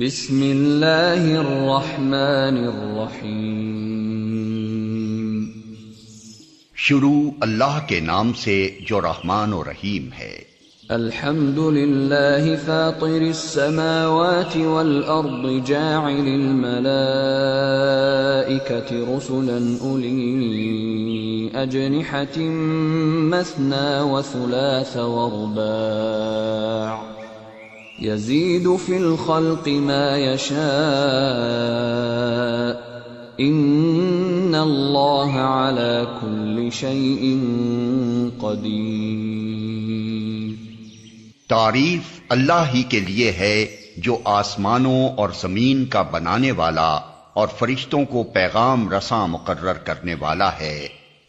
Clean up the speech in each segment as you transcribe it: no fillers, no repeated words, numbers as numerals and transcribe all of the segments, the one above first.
بسم اللہ الرحمن الرحیم۔ شروع اللہ کے نام سے جو رحمان و رحیم ہے۔ الحمد للہ فاطر السماوات والارض جاعل الملائکۃ رسلا اولی اجنحۃ مثنى وثلاث ورباع یزید فی الخلق ما یشاء ان اللہ علی کل شیء قدیر۔ تعریف اللہ ہی کے لیے ہے جو آسمانوں اور زمین کا بنانے والا اور فرشتوں کو پیغام رساں مقرر کرنے والا ہے۔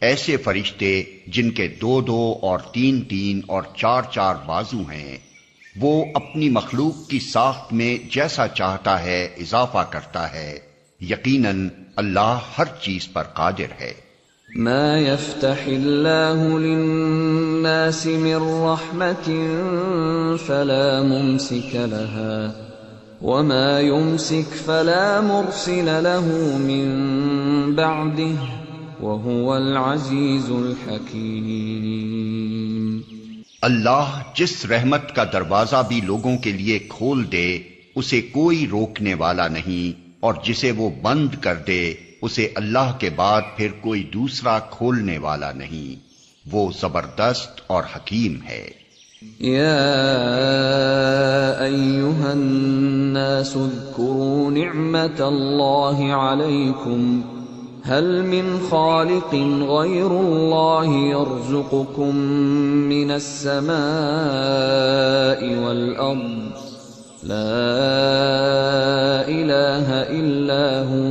ایسے فرشتے جن کے 2 اور 3 اور 4 بازو ہیں، وہ اپنی مخلوق کی ساخت میں جیسا چاہتا ہے اضافہ کرتا ہے۔ یقیناً اللہ ہر چیز پر قادر ہے۔ ما يفتح اللہ للناس من رحمت فلا ممسک لها وما يمسک فلا مرسل له من بعده وهو العزیز الحکیم۔ اللہ جس رحمت کا دروازہ بھی لوگوں کے لیے کھول دے اسے کوئی روکنے والا نہیں، اور جسے وہ بند کر دے اسے اللہ کے بعد پھر کوئی دوسرا کھولنے والا نہیں۔ وہ زبردست اور حکیم ہے۔ یا ایھا الناس اذکروا نعمت اللہ علیکم هل من خالق غیر اللہ یرزقکم من السماء والارض لا الہ الا هو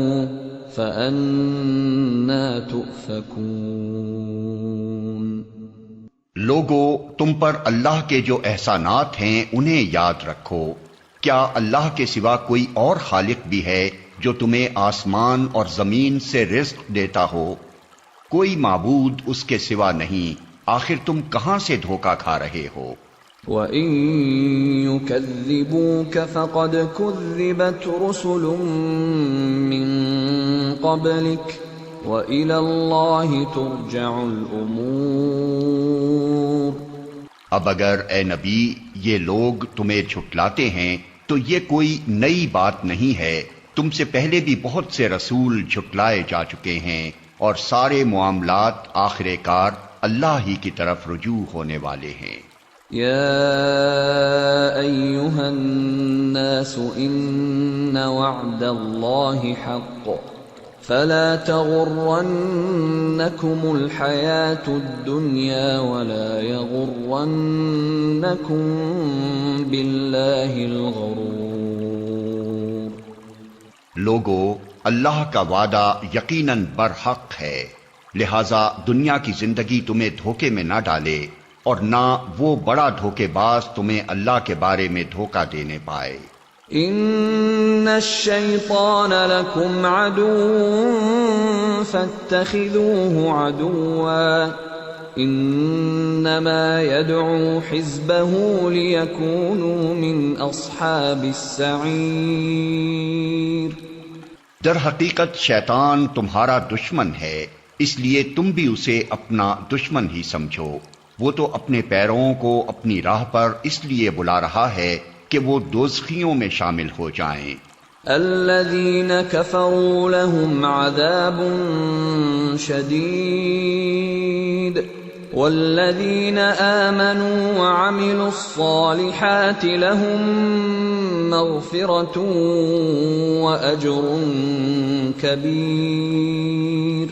فأنا تؤفکون۔ لوگو، تم پر اللہ کے جو احسانات ہیں انہیں یاد رکھو۔ کیا اللہ کے سوا کوئی اور خالق بھی ہے جو تمہیں آسمان اور زمین سے رزق دیتا ہو؟ کوئی معبود اس کے سوا نہیں، آخر تم کہاں سے دھوکہ کھا رہے ہو؟ وَإِن يُكَذِّبُوكَ فَقَدْ كُذِّبَتْ رُسُلٌ مِّن قَبْلِكَ وَإِلَى اللَّهِ تُرْجَعُ الْأُمُورُ۔ اب اگر اے نبی یہ لوگ تمہیں جھٹلاتے ہیں تو یہ کوئی نئی بات نہیں ہے، تم سے پہلے بھی بہت سے رسول جھٹلائے جا چکے ہیں، اور سارے معاملات آخر کار اللہ ہی کی طرف رجوع ہونے والے ہیں۔ یا ایھا الناس ان وعد اللہ حق فلا تغرنکم الحیاة الدنیا ولا یغرنکم باللہ الغرور۔ لوگو، اللہ کا وعدہ یقیناً برحق ہے، لہذا دنیا کی زندگی تمہیں دھوکے میں نہ ڈالے، اور نہ وہ بڑا دھوکے باز تمہیں اللہ کے بارے میں دھوکہ دینے پائے۔ ان الشیطان لکم عدو فاتخذوه عدوا انما يدعو حزبه ليكونوا من اصحاب السعیر۔ در حقیقت شیطان تمہارا دشمن ہے، اس لیے تم بھی اسے اپنا دشمن ہی سمجھو۔ وہ تو اپنے پیروں کو اپنی راہ پر اس لیے بلا رہا ہے کہ وہ دوزخیوں میں شامل ہو جائیں۔ الذین کفروا لهم عذاب شدید والذین آمنوا وعملوا الصالحات لهم مغفرة وأجر کبیر۔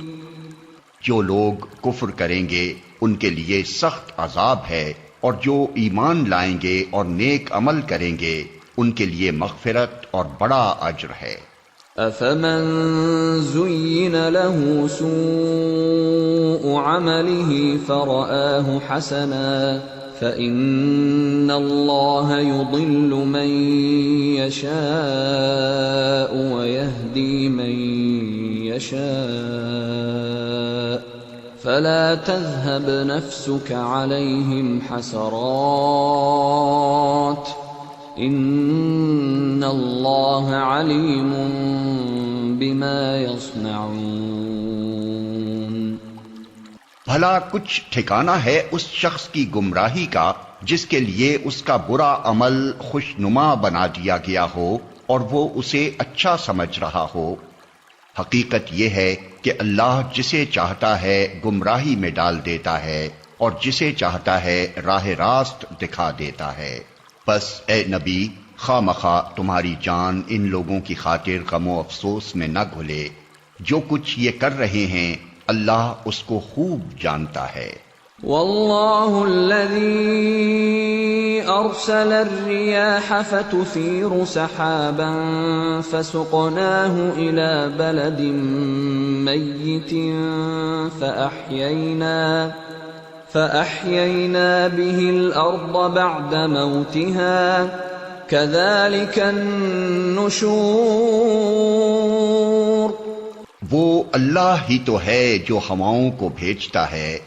جو لوگ کفر کریں گے ان کے لیے سخت عذاب ہے، اور جو ایمان لائیں گے اور نیک عمل کریں گے ان کے لیے مغفرت اور بڑا اجر ہے۔ افمن زین له سوء عمله فرآه حسنا فإن اللہ يضل من يشاء ويهدي من يشاء فلا تذهب نفسك عليهم حسرات ان اللہ علیم بما یصنعون۔ بھلا کچھ ٹھکانہ ہے اس شخص کی گمراہی کا جس کے لیے اس کا برا عمل خوشنما بنا دیا گیا ہو اور وہ اسے اچھا سمجھ رہا ہو۔ حقیقت یہ ہے کہ اللہ جسے چاہتا ہے گمراہی میں ڈال دیتا ہے اور جسے چاہتا ہے راہ راست دکھا دیتا ہے۔ بس اے نبی، خواہ مخواہ تمہاری جان ان لوگوں کی خاطر غم و افسوس میں نہ گھلے، جو کچھ یہ کر رہے ہیں اللہ اس کو خوب جانتا ہے۔ واللہ الذی ارسل الرياح فتثير سحابا فسقناه الى بلد ميت فأحيينا به الارض بعد موتها كذلك النشور۔ وہ اللہ ہی تو ہے جو ہواؤں کو بھیجتا ہے،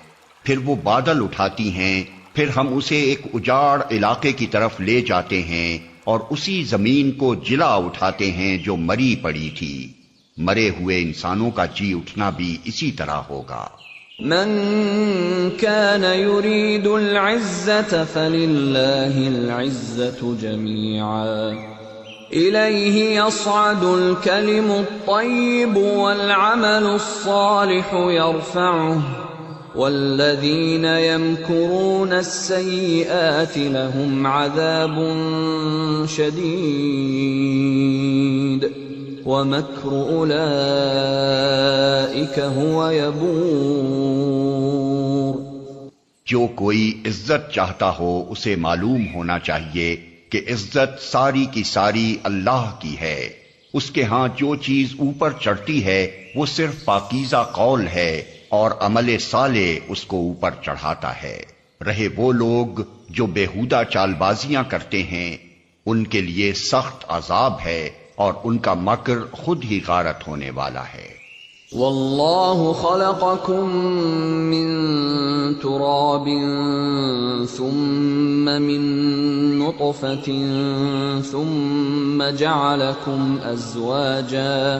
پھر وہ بادل اٹھاتی ہیں، پھر ہم اسے ایک اجاڑ علاقے کی طرف لے جاتے ہیں اور اسی زمین کو جلا اٹھاتے ہیں جو مری پڑی تھی۔ مرے ہوئے انسانوں کا جی اٹھنا بھی اسی طرح ہوگا۔ من كان يريد العزة فلله العزة جميعا إليه يصعد الكلم الطيب والعمل الصالح يرفعه والذين يمكرون السيئات لهم عذاب شديد ومكر أولئك هو يبور۔ جو کوئی عزت چاہتا ہو اسے معلوم ہونا چاہیے کہ عزت ساری کی ساری اللہ کی ہے۔ اس کے ہاں جو چیز اوپر چڑھتی ہے وہ صرف پاکیزہ قول ہے اور عمل صالح اس کو اوپر چڑھاتا ہے۔ رہے وہ لوگ جو بیہودہ چال بازیاں کرتے ہیں، ان کے لیے سخت عذاب ہے اور ان کا مکر خود ہی غارت ہونے والا ہے۔ واللہ خلقکم من تراب ثم من نطفة ثم جعلکم ازواجا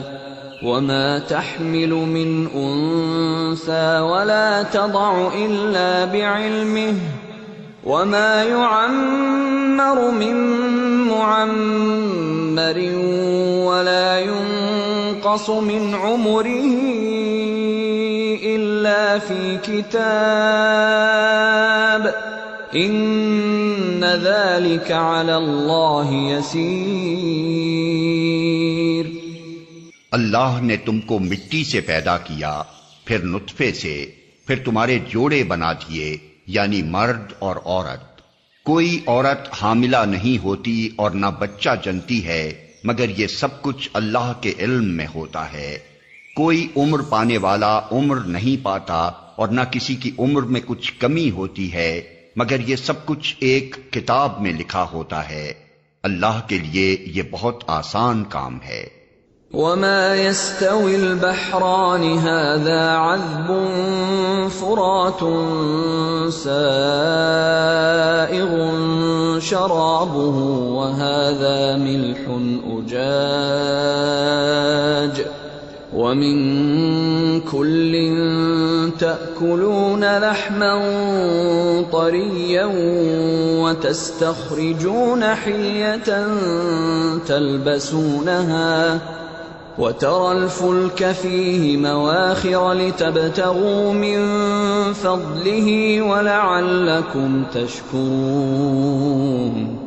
وما تحمل من انثى ولا تضع الا بعلمه وما يعمر من معمر ولا ينقص من عمره الا في كتاب ان ذلك على الله يسير۔ اللہ نے تم کو مٹی سے پیدا کیا، پھر نطفے سے، پھر تمہارے جوڑے بنا دیے، یعنی مرد اور عورت۔ کوئی عورت حاملہ نہیں ہوتی اور نہ بچہ جنتی ہے مگر یہ سب کچھ اللہ کے علم میں ہوتا ہے۔ کوئی عمر پانے والا عمر نہیں پاتا اور نہ کسی کی عمر میں کچھ کمی ہوتی ہے مگر یہ سب کچھ ایک کتاب میں لکھا ہوتا ہے۔ اللہ کے لیے یہ بہت آسان کام ہے۔ وما يستوي البحران هذا عذب فرات سائغ شرابه وهذا ملح أجاج ومن كل تأكلون لحما طريا وتستخرجون حلية تلبسونها وَتَرَى الْفُلْكَ فِيهِ مَوَاخِرَ لِتَبْتَغُوا مِنْ فَضْلِهِ وَلَعَلَّكُمْ تَشْكُرُونَ۔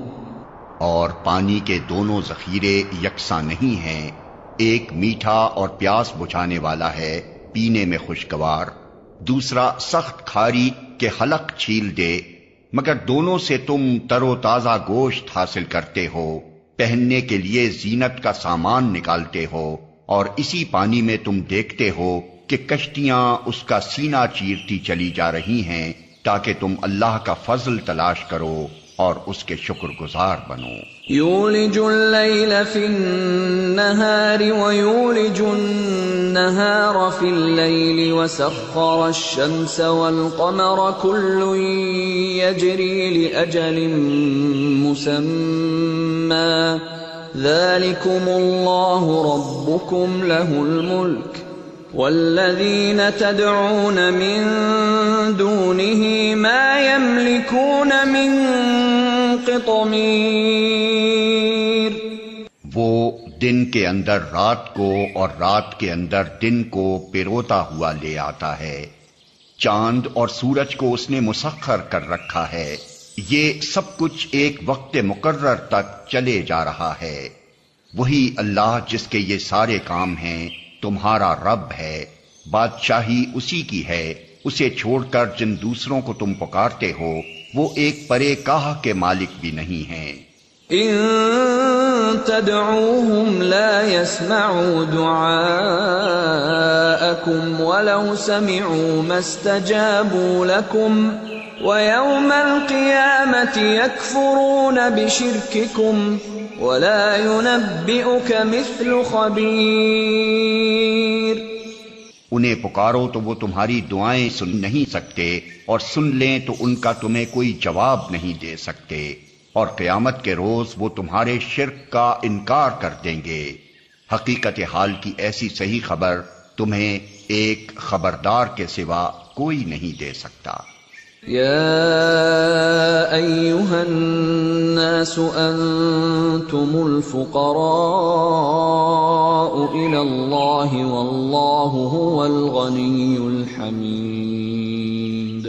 اور پانی کے دونوں ذخیرے یکساں نہیں ہیں، ایک میٹھا اور پیاس بجھانے والا ہے، پینے میں خوشگوار، دوسرا سخت کھاری کہ حلق چھیل دے، مگر دونوں سے تم تر و تازہ گوشت حاصل کرتے ہو، پہننے کے لیے زینت کا سامان نکالتے ہو، اور اسی پانی میں تم دیکھتے ہو کہ کشتیاں اس کا سینہ چیرتی چلی جا رہی ہیں تاکہ تم اللہ کا فضل تلاش کرو اور اس کے شکر گزار بنو۔ یولج اللیل فی النہار ویولج النہار فی اللیل وسخر الشمس والقمر کل یجری لأجل مسمى ذلكم الله ربكم له الملك والذين تدعون من دونه ما يملكون من قطمیر۔ وہ دن کے اندر رات کو اور رات کے اندر دن کو پروتا ہوا لے آتا ہے، چاند اور سورج کو اس نے مسخر کر رکھا ہے، یہ سب کچھ ایک وقت مقرر تک چلے جا رہا ہے۔ وہی اللہ جس کے یہ سارے کام ہیں تمہارا رب ہے، بادشاہی اسی کی ہے، اسے چھوڑ کر جن دوسروں کو تم پکارتے ہو وہ ایک پرے کاہ کے مالک بھی نہیں ہیں۔ ان تدعوهم لا يسمعوا دعاءكم ولو سمعوا ما استجابوا لكم ويوم القيامة يكفرون بشرككم ولا ينبئك مثل خبير۔ انہیں پکارو تو وہ تمہاری دعائیں سن نہیں سکتے، اور سن لیں تو ان کا تمہیں کوئی جواب نہیں دے سکتے، اور قیامت کے روز وہ تمہارے شرک کا انکار کر دیں گے۔ حقیقت حال کی ایسی صحیح خبر تمہیں ایک خبردار کے سوا کوئی نہیں دے سکتا۔ یا ایھا الناس انتم الفقراء الی اللہ واللہ هو الغنی الحمید۔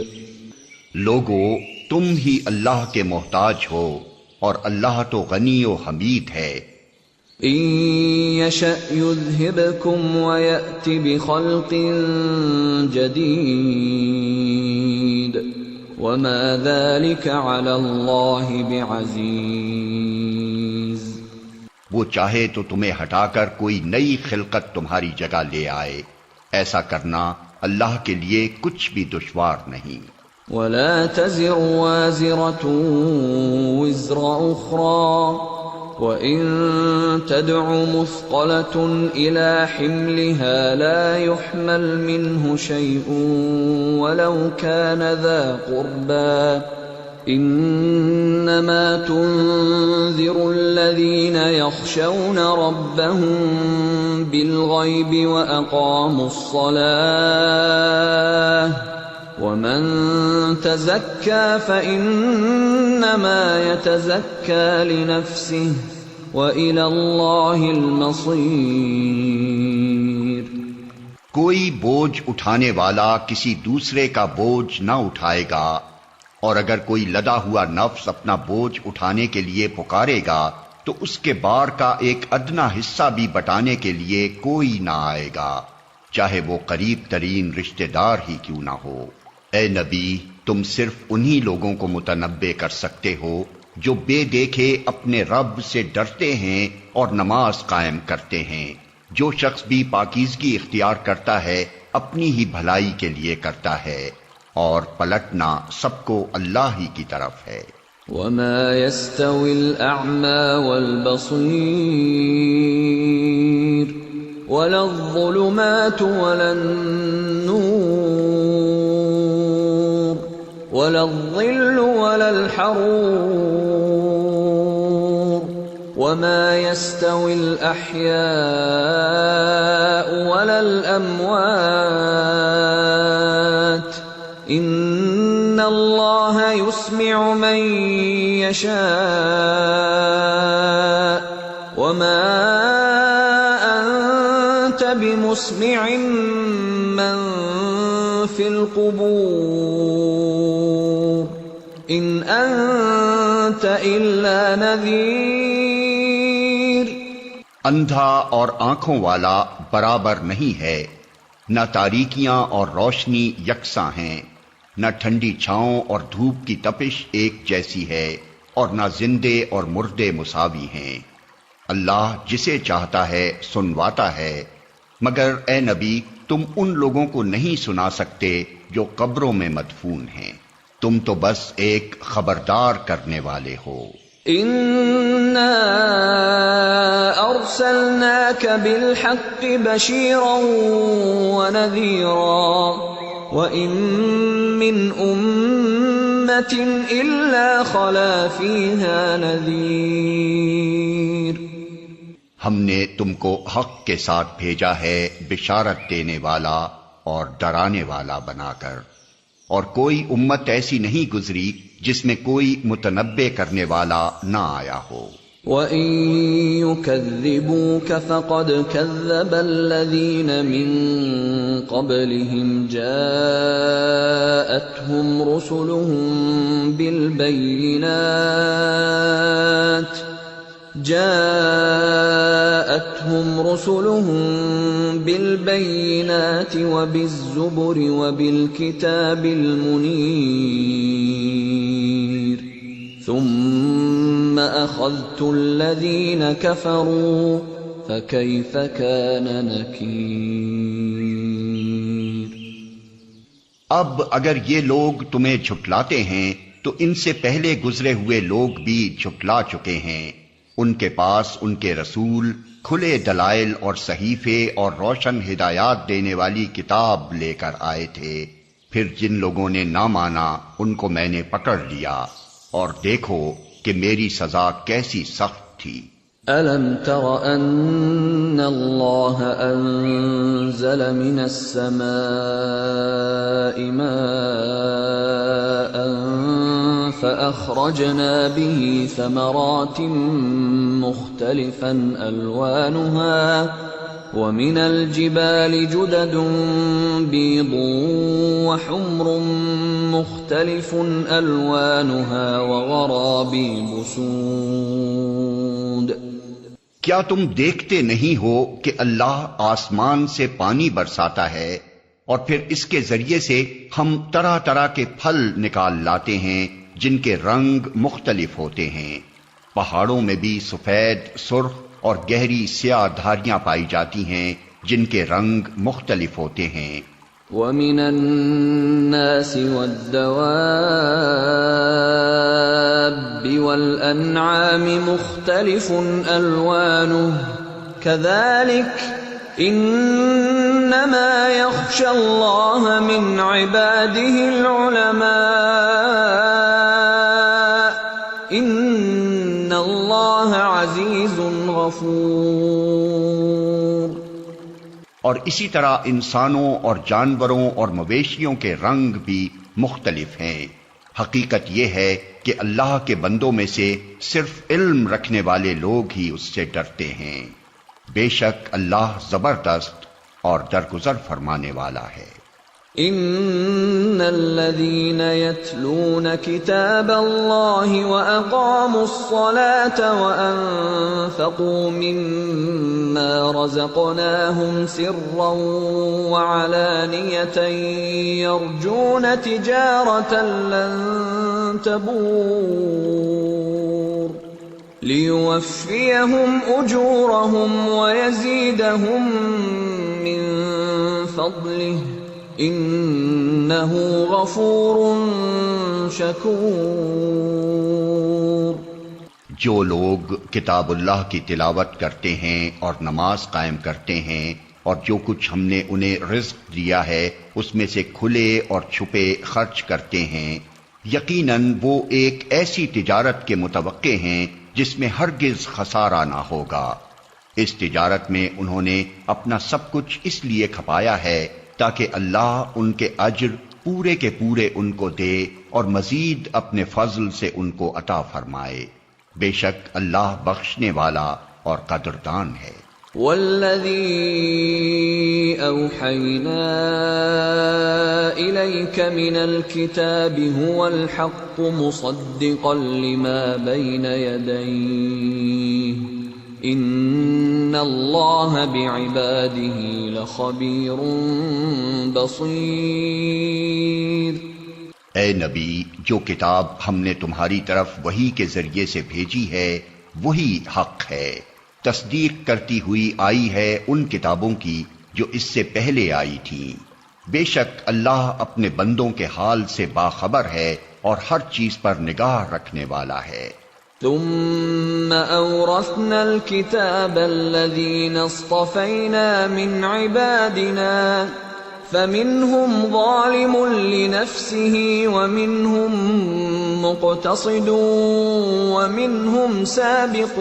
لوگو تم ہی اللہ کے محتاج ہو اور اللہ تو غنی و حمید ہے۔ ان یشأ یذھبکم ویأت بخلق جدید وما ذلك علی اللہ بعزیز۔ وہ چاہے تو تمہیں ہٹا کر کوئی نئی خلقت تمہاری جگہ لے آئے، ایسا کرنا اللہ کے لیے کچھ بھی دشوار نہیں۔ ولا تزر وازرة وزر أخرى وإن تدع مثقلة إلى حملها لا يحمل منه شيء ولو كان ذا قربى إنما تنذر الذين يخشون ربهم بالغيب وأقاموا الصلاة ومن تزكى فإنما يتزكى لنفسه وإلى الله المصير۔ کوئی بوجھ اٹھانے والا کسی دوسرے کا بوجھ نہ اٹھائے گا، اور اگر کوئی لدا ہوا نفس اپنا بوجھ اٹھانے کے لیے پکارے گا تو اس کے بار کا ایک ادنا حصہ بھی بٹانے کے لیے کوئی نہ آئے گا، چاہے وہ قریب ترین رشتہ دار ہی کیوں نہ ہو۔ اے نبی، تم صرف انہی لوگوں کو متنبع کر سکتے ہو جو بے دیکھے اپنے رب سے ڈرتے ہیں اور نماز قائم کرتے ہیں۔ جو شخص بھی پاکیزگی اختیار کرتا ہے اپنی ہی بھلائی کے لیے کرتا ہے، اور پلٹنا سب کو اللہ ہی کی طرف ہے۔ وما يستوي الأعمى والبصير ولا الظلمات ولا النور ولا الظل ولا الحرور وما يستوي الأحياء ولا الأموات إن الله يسمع من يشاء وما أنت بمسمع من في القبور إن أنت إلا نذير۔ اندھا اور آنکھوں والا برابر نہیں ہے، نہ تاریکیاں اور روشنی یکساں ہیں، نہ ٹھنڈی چھاؤں اور دھوپ کی تپش ایک جیسی ہے، اور نہ زندے اور مردے مساوی ہیں۔ اللہ جسے چاہتا ہے سنواتا ہے، مگر اے نبی تم ان لوگوں کو نہیں سنا سکتے جو قبروں میں مدفون ہیں، تم تو بس ایک خبردار کرنے والے ہو۔ إِنَّا أَرْسَلْنَاكَ بِالْحَقِّ بَشِيرًا وَنَذِيرًا وَإِن مِّنْ أُمَّةٍ إِلَّا خَلَا فِيهَا نَذِيرٌ۔ ہم نے تم کو حق کے ساتھ بھیجا ہے بشارت دینے والا اور ڈرانے والا بنا کر، اور کوئی امت ایسی نہیں گزری جس میں کوئی متنبع کرنے والا نہ آیا ہو۔ وَإِن يُكَذِّبُوكَ فَقَدْ كَذَّبَ الَّذِينَ مِن قَبْلِهِمْ جَاءَتْهُمْ رُسُلُهُم بِالْبَيِّنَاتِ وَبِالزُّبُرِ وَبِالْكِتَابِ الْمُنِيرِ ثُمَّ أَخَذْتُ الَّذِينَ كَفَرُوا فَكَيْفَ كَانَ نَكِيرِ۔ اب اگر یہ لوگ تمہیں جھٹلاتے ہیں تو ان سے پہلے گزرے ہوئے لوگ بھی جھٹلا چکے ہیں۔ ان کے پاس ان کے رسول کھلے دلائل اور صحیفے اور روشن ہدایات دینے والی کتاب لے کر آئے تھے، پھر جن لوگوں نے نہ مانا ان کو میں نے پکڑ لیا، اور دیکھو کہ میری سزا کیسی سخت تھی۔ أَلَمْ تَرَ أَنَّ اللَّهَ أَنزَلَ مِنَ السَّمَاءِ مَاءً فَأَخْرَجْنَا بِهِ ثَمَرَاتٍ مُخْتَلِفًا أَلْوَانُهَا وَمِنَ الْجِبَالِ جُدَدٌ بِيضٌ وَحُمْرٌ مُخْتَلِفٌ أَلْوَانُهَا وَغَرَابِيبُ سُودٌ۔ کیا تم دیکھتے نہیں ہو کہ اللہ آسمان سے پانی برساتا ہے اور پھر اس کے ذریعے سے ہم طرح طرح کے پھل نکال لاتے ہیں جن کے رنگ مختلف ہوتے ہیں؟ پہاڑوں میں بھی سفید، سرخ اور گہری سیاہ دھاریاں پائی جاتی ہیں جن کے رنگ مختلف ہوتے ہیں۔ وَمِنَ النَّاسِ وَالدَّوَابِّ وَالْأَنْعَامِ مُخْتَلِفٌ أَلْوَانُهُ كَذَلِكَ إِنَّمَا يَخْشَى اللَّهَ مِنْ عِبَادِهِ الْعُلَمَاءُ إِنَّ اللَّهَ عَزِيزٌ غَفُورٌ۔ اور اسی طرح انسانوں اور جانوروں اور مویشیوں کے رنگ بھی مختلف ہیں۔ حقیقت یہ ہے کہ اللہ کے بندوں میں سے صرف علم رکھنے والے لوگ ہی اس سے ڈرتے ہیں۔ بے شک اللہ زبردست اور درگزر فرمانے والا ہے۔ ان الذين يتلون كتاب الله واقاموا الصلاه وانفقوا مما رزقناهم سرا وعلانيه يرجون تجاره لن تبور ليوفيهم اجورهم ويزيدهم من فضله انہ غفور شکور۔ جو لوگ کتاب اللہ کی تلاوت کرتے ہیں اور نماز قائم کرتے ہیں اور جو کچھ ہم نے انہیں رزق دیا ہے اس میں سے کھلے اور چھپے خرچ کرتے ہیں، یقیناً وہ ایک ایسی تجارت کے متوقع ہیں جس میں ہرگز خسارہ نہ ہوگا۔ اس تجارت میں انہوں نے اپنا سب کچھ اس لیے کھپایا ہے تاکہ اللہ ان کے اجر پورے کے پورے ان کو دے اور مزید اپنے فضل سے ان کو عطا فرمائے۔ بے شک اللہ بخشنے والا اور قدردان ہے۔ والذی اوحینا الیک من الکتاب هو الحق مصدقا لما بین یدیہ ان اللہ بعباده لخبیر بصیر۔ اے نبی، جو کتاب ہم نے تمہاری طرف وحی کے ذریعے سے بھیجی ہے وہی حق ہے، تصدیق کرتی ہوئی آئی ہے ان کتابوں کی جو اس سے پہلے آئی تھیں۔ بے شک اللہ اپنے بندوں کے حال سے باخبر ہے اور ہر چیز پر نگاہ رکھنے والا ہے۔ ثم أورثنا الكتاب الذين اصطفينا من عبادنا فمنهم ظالم لنفسه ومنهم مقتصد ومنهم سابق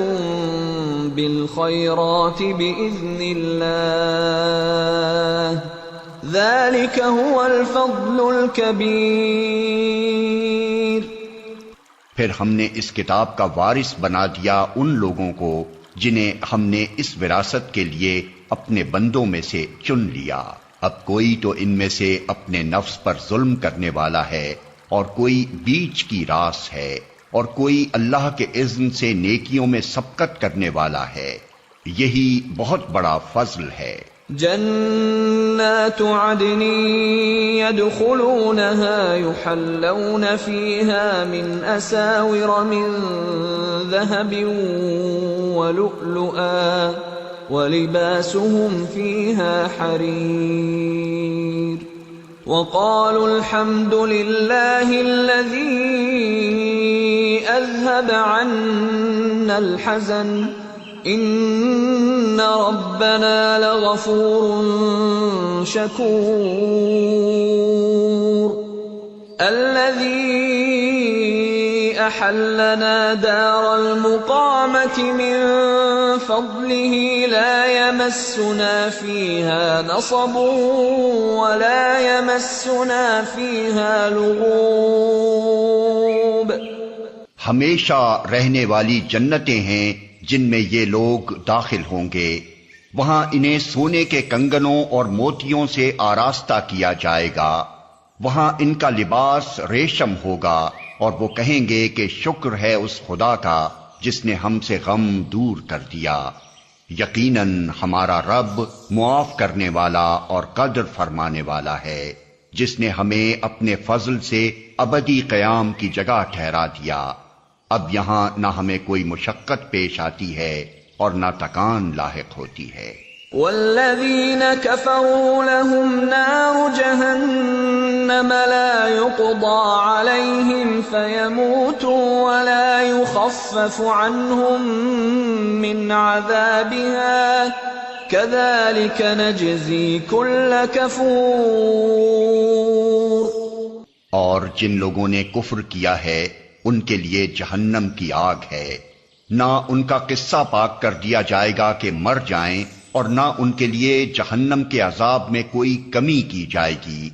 بالخيرات بإذن الله ذلك هو الفضل الكبير۔ پھر ہم نے اس کتاب کا وارث بنا دیا ان لوگوں کو جنہیں ہم نے اس وراثت کے لیے اپنے بندوں میں سے چن لیا۔ اب کوئی تو ان میں سے اپنے نفس پر ظلم کرنے والا ہے اور کوئی بیچ کی راس ہے اور کوئی اللہ کے اذن سے نیکیوں میں سبقت کرنے والا ہے، یہی بہت بڑا فضل ہے۔ جنات عدن يدخلونها يحلون فيها من أساور من ذهب ولؤلؤا ولباسهم فيها حرير وقالوا الحمد لله الذي أذهب عنا الحزن إن ربنا لغفور شكور الذي أحلنا دار المقامة من فضله لا يمسنا فيها نصب ولا يمسنا فيها لغوب۔ ہمیشہ رہنے والی جنتیں ہیں جن میں یہ لوگ داخل ہوں گے، وہاں انہیں سونے کے کنگنوں اور موتیوں سے آراستہ کیا جائے گا، وہاں ان کا لباس ریشم ہوگا، اور وہ کہیں گے کہ شکر ہے اس خدا کا جس نے ہم سے غم دور کر دیا، یقیناً ہمارا رب معاف کرنے والا اور قدر فرمانے والا ہے، جس نے ہمیں اپنے فضل سے ابدی قیام کی جگہ ٹھہرا دیا۔ اب یہاں نہ ہمیں کوئی مشقت پیش آتی ہے اور نہ تکان لاحق ہوتی ہے۔ والذین کفروا لهم نار جہنم لا يقضى علیہم فیموتوا ولا یخفف عنہم من عذابها کذلک نجزی کل کفور۔ اور جن لوگوں نے کفر کیا ہے ان کے لیے جہنم کی آگ ہے، نہ ان کا قصہ پاک کر دیا جائے گا کہ مر جائیں، اور نہ ان کے لیے جہنم کے عذاب میں کوئی کمی کی جائے گی۔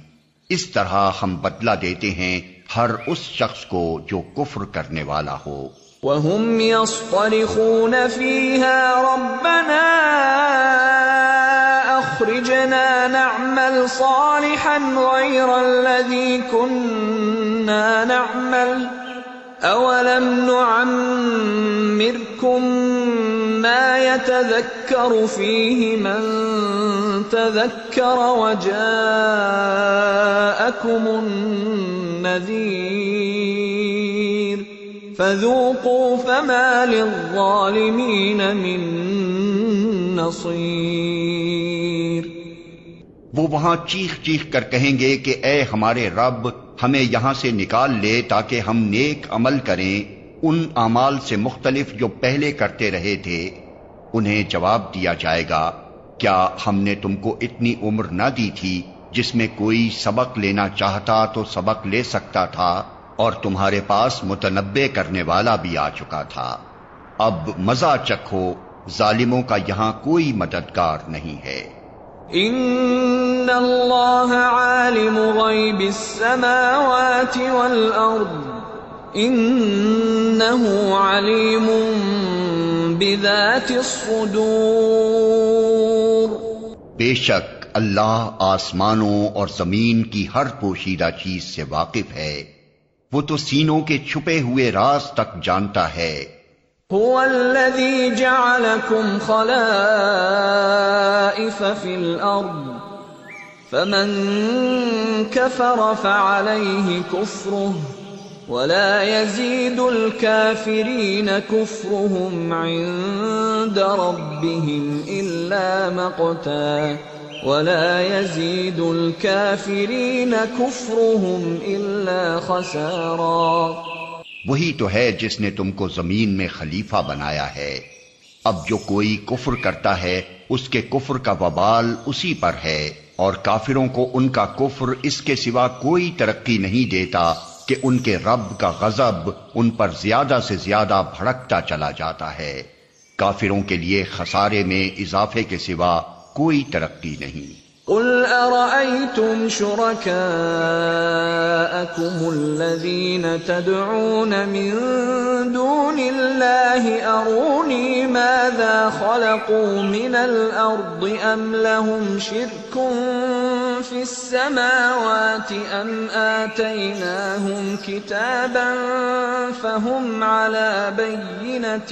اس طرح ہم بدلہ دیتے ہیں ہر اس شخص کو جو کفر کرنے والا ہو۔ وَهُمْ يَصْطَرِخُونَ فِيهَا رَبَّنَا أَخْرِجْنَا نَعْمَلْ صَالِحًا غَيْرَ الَّذِي كُنَّا نَعْمَلُ أَوَلَمْ نُعَمِّرْكُمْ مَا يَتَذَكَّرُ فِيهِ مَن تَذَكَّرَ وَجَاءَكُمُ النَّذِيرُ فَذُوقُوا فَمَا لِلظَّالِمِينَ مِن نَّصِيرٍ۔ وہ وہاں چیخ چیخ کر کہیں گے کہ اے ہمارے رب، ہمیں یہاں سے نکال لے تاکہ ہم نیک عمل کریں ان اعمال سے مختلف جو پہلے کرتے رہے تھے۔ انہیں جواب دیا جائے گا، کیا ہم نے تم کو اتنی عمر نہ دی تھی جس میں کوئی سبق لینا چاہتا تو سبق لے سکتا تھا، اور تمہارے پاس متنبع کرنے والا بھی آ چکا تھا۔ اب مزہ چکھو، ظالموں کا یہاں کوئی مددگار نہیں ہے۔ ان اللہ عالم غیب السماوات والارض انہ علیم بذات الصدور۔ بے شک اللہ آسمانوں اور زمین کی ہر پوشیدہ چیز سے واقف ہے، وہ تو سینوں کے چھپے ہوئے راز تک جانتا ہے۔ هو الذي جعلكم خلائف في الأرض فمن كفر فعليه كفره ولا يزيد الكافرين كفرهم عند ربهم إلا مقتا ولا يزيد الكافرين كفرهم إلا خسارا۔ وہی تو ہے جس نے تم کو زمین میں خلیفہ بنایا ہے۔ اب جو کوئی کفر کرتا ہے اس کے کفر کا وبال اسی پر ہے، اور کافروں کو ان کا کفر اس کے سوا کوئی ترقی نہیں دیتا کہ ان کے رب کا غضب ان پر زیادہ سے زیادہ بھڑکتا چلا جاتا ہے۔ کافروں کے لیے خسارے میں اضافے کے سوا کوئی ترقی نہیں۔ قل أرأيتم شركاءكم الذين تدعون من دون الله أروني ماذا خلقوا من الأرض أم لهم شرك في السماوات أم آتيناهم كتابا فهم على بينة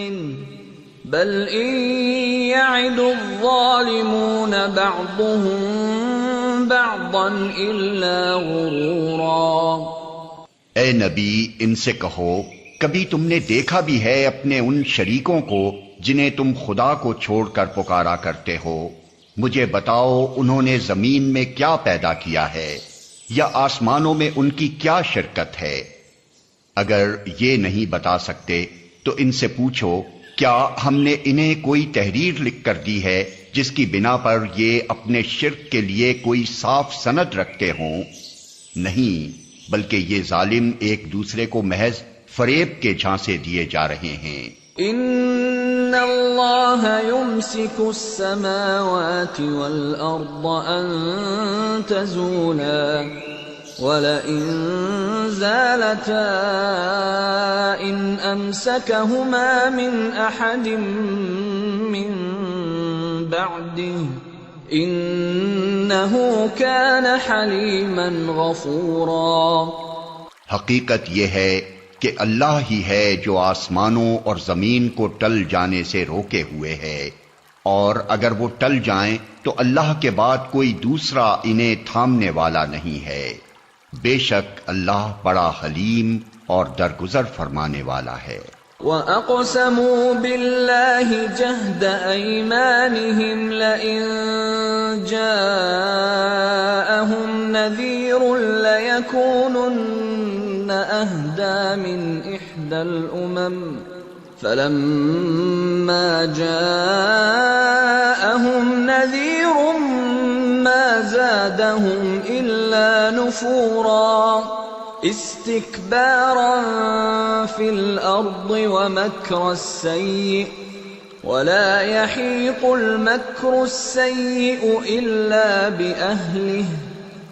منه بل إن يعد الظالمون بعضهم بعضا إلا غرورا۔ اے نبی ان سے کہو، کبھی تم نے دیکھا بھی ہے اپنے ان شریکوں کو جنہیں تم خدا کو چھوڑ کر پکارا کرتے ہو؟ مجھے بتاؤ انہوں نے زمین میں کیا پیدا کیا ہے یا آسمانوں میں ان کی کیا شرکت ہے؟ اگر یہ نہیں بتا سکتے تو ان سے پوچھو، کیا ہم نے انہیں کوئی تحریر لکھ کر دی ہے جس کی بنا پر یہ اپنے شرک کے لیے کوئی صاف سند رکھتے ہوں؟ نہیں، بلکہ یہ ظالم ایک دوسرے کو محض فریب کے جھانسے دیے جا رہے ہیں۔ ان اللہ یمسک السماوات والارض ان تزولا وَلَئِن زَالَتَا إِنْ أَمْسَكَهُمَا مِنْ أَحَدٍ مِّن بَعْدِهِ إِنَّهُ كَانَ حَلِيمًا غَفُورًا۔ حقیقت یہ ہے کہ اللہ ہی ہے جو آسمانوں اور زمین کو ٹل جانے سے روکے ہوئے ہے، اور اگر وہ ٹل جائیں تو اللہ کے بعد کوئی دوسرا انہیں تھامنے والا نہیں ہے۔ بے شک اللہ بڑا حلیم اور درگزر فرمانے والا ہے۔ وَأَقْسَمُوا بِاللَّهِ جَهْدَ أَيْمَانِهِمْ لَئِن جَاءَهُمْ نَذِيرٌ لَيَكُونُنَّ أَهْدَى مِنْ إِحْدَى الْأُمَمِ فَلَمَّا جَاءَهُمْ نَذِيرٌ مَا زَادَهُمْ إِلَّا نُفُورًا اسْتِكْبَارًا فِي الْأَرْضِ وَمَكْرَ السَّيِّئِ وَلَا يَحِيقُ الْمَكْرُ السَّيِّئُ إِلَّا بِأَهْلِهِ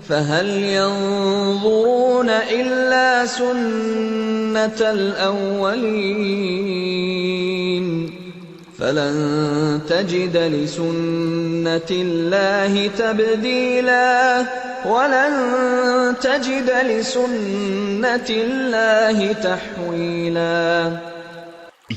فَهَلْ يَنظُرُونَ إِلَّا سُنَّةَ الْأَوَّلِينَ فَلَن تَجِدَ لِسُنَّةِ اللَّهِ تَبْدِيلًا وَلَن تَجِدَ لِسُنَّةِ اللَّهِ تَحْوِيلًا۔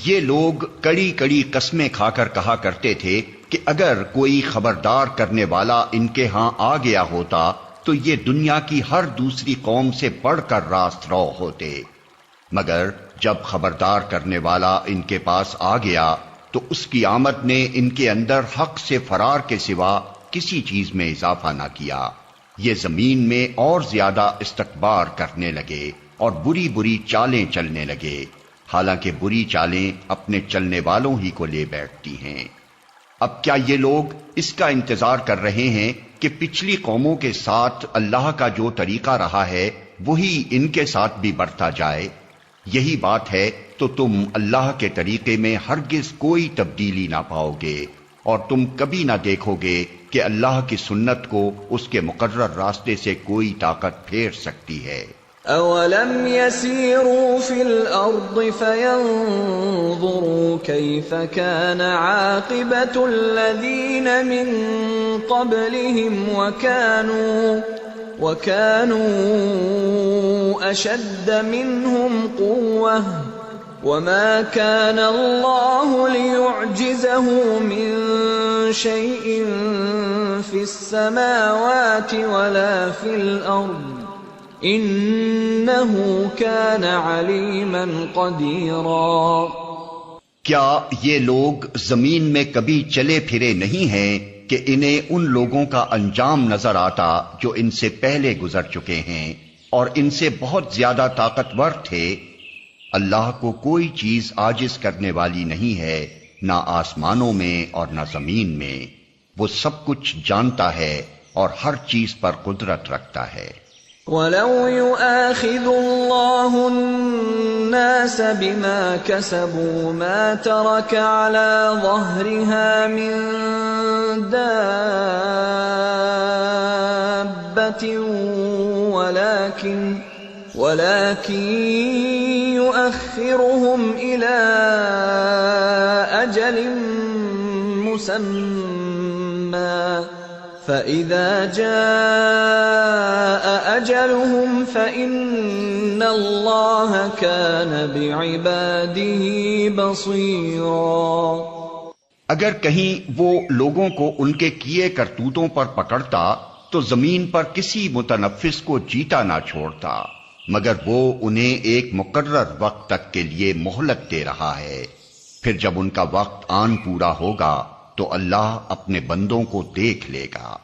یہ لوگ کڑی کڑی قسمیں کھا کر کہا کرتے تھے کہ اگر کوئی خبردار کرنے والا ان کے ہاں آ گیا ہوتا تو یہ دنیا کی ہر دوسری قوم سے بڑھ کر راست رو ہوتے، مگر جب خبردار کرنے والا ان کے پاس آ گیا تو اس کی آمد نے ان کے اندر حق سے فرار کے سوا کسی چیز میں اضافہ نہ کیا۔ یہ زمین میں اور زیادہ استکبار کرنے لگے اور بری بری چالیں چلنے لگے، حالانکہ بری چالیں اپنے چلنے والوں ہی کو لے بیٹھتی ہیں۔ اب کیا یہ لوگ اس کا انتظار کر رہے ہیں کہ پچھلی قوموں کے ساتھ اللہ کا جو طریقہ رہا ہے وہی ان کے ساتھ بھی بڑھتا جائے؟ یہی بات ہے تو تم اللہ کے طریقے میں ہرگز کوئی تبدیلی نہ پاؤ گے، اور تم کبھی نہ دیکھو گے کہ اللہ کی سنت کو اس کے مقرر راستے سے کوئی طاقت پھیر سکتی ہے۔ اولم يسيروا في الارض فينظروا كيف كان عاقبة الذين من قبلهم وكانوا اشد منهم قوة وما كان الله ليعجزه من شيء في السماوات ولا في الارض انه كان عليما قديرا۔ کیا یہ لوگ زمین میں کبھی چلے پھرے نہیں ہیں کہ انہیں ان لوگوں کا انجام نظر آتا جو ان سے پہلے گزر چکے ہیں اور ان سے بہت زیادہ طاقتور تھے؟ اللہ کو کوئی چیز عاجز کرنے والی نہیں ہے، نہ آسمانوں میں اور نہ زمین میں۔ وہ سب کچھ جانتا ہے اور ہر چیز پر قدرت رکھتا ہے۔ وَلَوْ يُؤَاخِذُ اللَّهُ النَّاسَ بِمَا كَسَبُوا مَا تَرَكَ عَلَى ظَهْرِهَا مِن دَابَّةٍ وَلَكِن يُؤَخِّرُهُمْ إِلَى أَجَلٍ مُّسَمًّى فَإِذَا جَاءَ أَجَلُهُمْ فَإِنَّ اللَّهَ كَانَ بِعِبَادِهِ بَصِيرًا۔ اگر کہیں وہ لوگوں کو ان کے کیے کرتوتوں پر پکڑتا تو زمین پر کسی متنفس کو جیتا نہ چھوڑتا، مگر وہ انہیں ایک مقرر وقت تک کے لیے مہلت دے رہا ہے، پھر جب ان کا وقت آن پورا ہوگا تو اللہ اپنے بندوں کو دیکھ لے گا۔